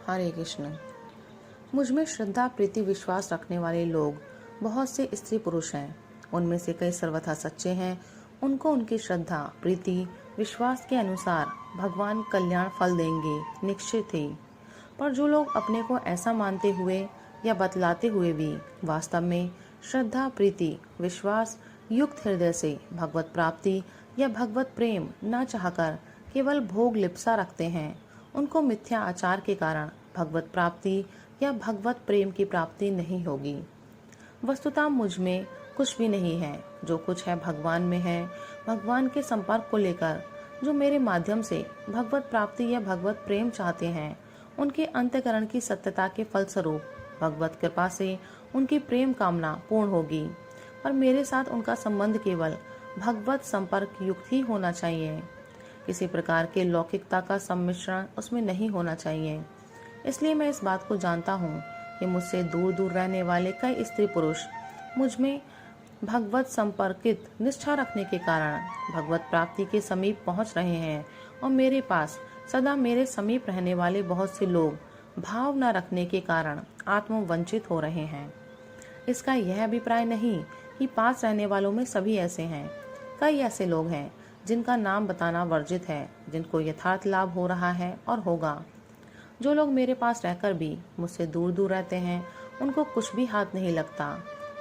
हरे कृष्ण। मुझ में श्रद्धा, प्रीति, विश्वास रखने वाले लोग बहुत से स्त्री पुरुष हैं। उनमें से कई सर्वथा सच्चे हैं। उनको उनकी श्रद्धा, प्रीति, विश्वास के अनुसार भगवान कल्याण फल देंगे, निश्चित ही। पर जो लोग अपने को ऐसा मानते हुए या बतलाते हुए भी वास्तव में श्रद्धा, प्रीति, विश्वास युक्त हृदय से भगवत प्राप्ति या भगवत प्रेम न चाहकर केवल भोग लिप्सा रखते हैं, उनको मिथ्या आचार के कारण भगवत प्राप्ति या भगवत प्रेम की प्राप्ति नहीं होगी। वस्तुतः मुझ में कुछ भी नहीं है, जो कुछ है भगवान में है। भगवान के संपर्क को लेकर जो मेरे माध्यम से भगवत प्राप्ति या भगवत प्रेम चाहते हैं, उनके अंतःकरण की सत्यता के फलस्वरूप भगवत कृपा से उनकी प्रेम कामना पूर्ण होगी। और मेरे साथ उनका संबंध केवल भगवत संपर्क युक्त ही होना चाहिए। किसी प्रकार के लौकिकता का सम्मिश्रण उसमें नहीं होना चाहिए। इसलिए मैं इस बात को जानता हूँ कि मुझसे दूर दूर रहने वाले कई स्त्री पुरुष मुझ में भगवत संपर्कित निष्ठा रखने के कारण भगवत प्राप्ति के समीप पहुँच रहे हैं, और मेरे पास सदा मेरे समीप रहने वाले बहुत से लोग भाव न रखने के कारण आत्मवंचित हो रहे हैं। इसका यह अभिप्राय नहीं कि पास रहने वालों में सभी ऐसे हैं। कई ऐसे लोग हैं जिनका नाम बताना वर्जित है, जिनको यथार्थ लाभ हो रहा है और होगा। जो लोग मेरे पास रहकर भी मुझसे दूर दूर रहते हैं, उनको कुछ भी हाथ नहीं लगता,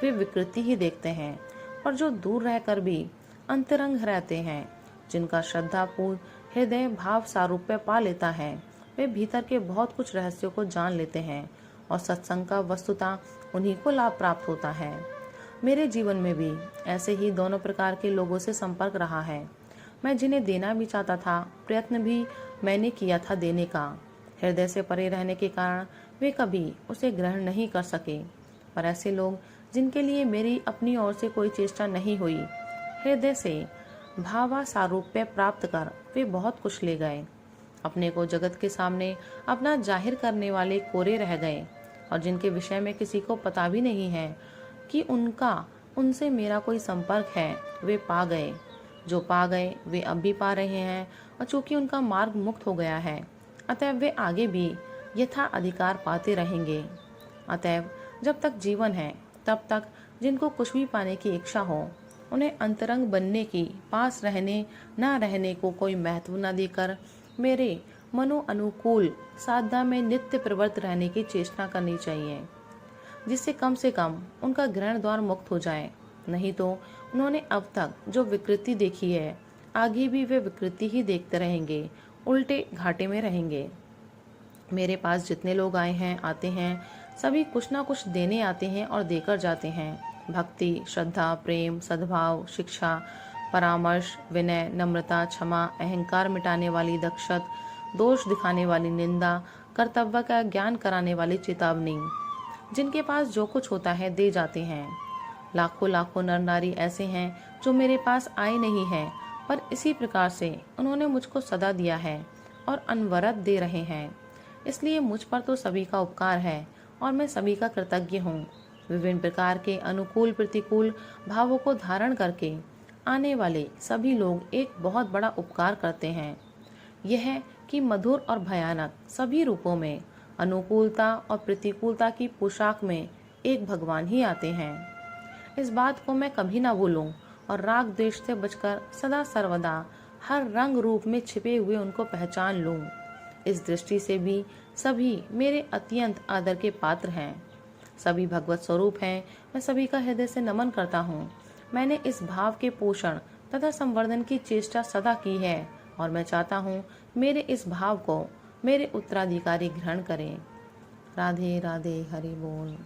वे विकृति ही देखते हैं। और जो दूर रहकर भी अंतरंग रहते हैं, जिनका श्रद्धापूर्ण हृदय भाव सारूप्य पा लेता है, वे भीतर के बहुत कुछ रहस्यों को जान लेते हैं, और सत्संग का वस्तुतः उन्हीं को लाभ प्राप्त होता है। मेरे जीवन में भी ऐसे ही दोनों प्रकार के लोगों से संपर्क रहा है। मैं जिन्हें देना भी चाहता था, प्रयत्न भी मैंने किया था देने का। हृदय से परे रहने के कारण वे कभी उसे ग्रहण नहीं कर सके। पर ऐसे लोग जिनके लिए मेरी अपनी ओर से कोई चेष्टा नहीं हुई, हृदय से भावा सारूप्य प्राप्त कर वे बहुत कुछ ले गए। अपने को जगत के सामने अपना जाहिर करने वाले कोरे रह गए, और जिनके विषय में किसी को पता भी नहीं है कि उनसे मेरा कोई संपर्क है, वे पा गए। जो पा गए वे अब भी पा रहे हैं, और चूंकि उनका मार्ग मुक्त हो गया है, अतएव वे आगे भी यथा अधिकार पाते रहेंगे। अतएव जब तक जीवन है, तब तक जिनको कुछ भी पाने की इच्छा हो, उन्हें अंतरंग बनने की, पास रहने न रहने को कोई महत्व न देकर मेरे मनो अनुकूल साधना में नित्य प्रवृत्त रहने की चेष्टा करनी चाहिए, जिससे कम से कम उनका ग्रहण द्वार मुक्त हो जाए। नहीं तो उन्होंने अब तक जो विकृति देखी है, आगे भी वे विकृति ही देखते रहेंगे, उल्टे घाटे में रहेंगे। मेरे पास जितने लोग आए हैं, आते हैं, सभी कुछ ना कुछ देने आते हैं और देकर जाते हैं। भक्ति, श्रद्धा, प्रेम, सद्भाव, शिक्षा, परामर्श, विनय, नम्रता, क्षमा, अहंकार मिटाने वाली दक्षत, दोष दिखाने वाली निंदा, कर्तव्य का ज्ञान कराने वाली चेतावनी। जिनके पास जो कुछ होता है दे जाते हैं। लाखों लाखों नर नारी ऐसे हैं जो मेरे पास आए नहीं हैं, पर इसी प्रकार से उन्होंने मुझको सदा दिया है और अनवरत दे रहे हैं। इसलिए मुझ पर तो सभी का उपकार है, और मैं सभी का कृतज्ञ हूँ। विभिन्न प्रकार के अनुकूल प्रतिकूल भावों को धारण करके आने वाले सभी लोग एक बहुत बड़ा उपकार करते हैं। यह कि मधुर और भयानक सभी रूपों में, अनुकूलता और प्रतिकूलता की पोशाक में एक भगवान ही आते हैं। इस बात को मैं कभी ना भूलूं, और राग द्वेष से बचकर सदा सर्वदा हर रंग रूप में छिपे हुए उनको पहचान लूं। इस दृष्टि से भी सभी मेरे अत्यंत आदर के पात्र हैं। सभी भगवत स्वरूप हैं। मैं सभी का हृदय से नमन करता हूँ। मैंने इस भाव के पोषण तथा संवर्धन की चेष्टा सदा की है, और मैं चाहता हूँ मेरे इस भाव को मेरे उत्तराधिकारी ग्रहण करें। राधे राधे, हरि बोल।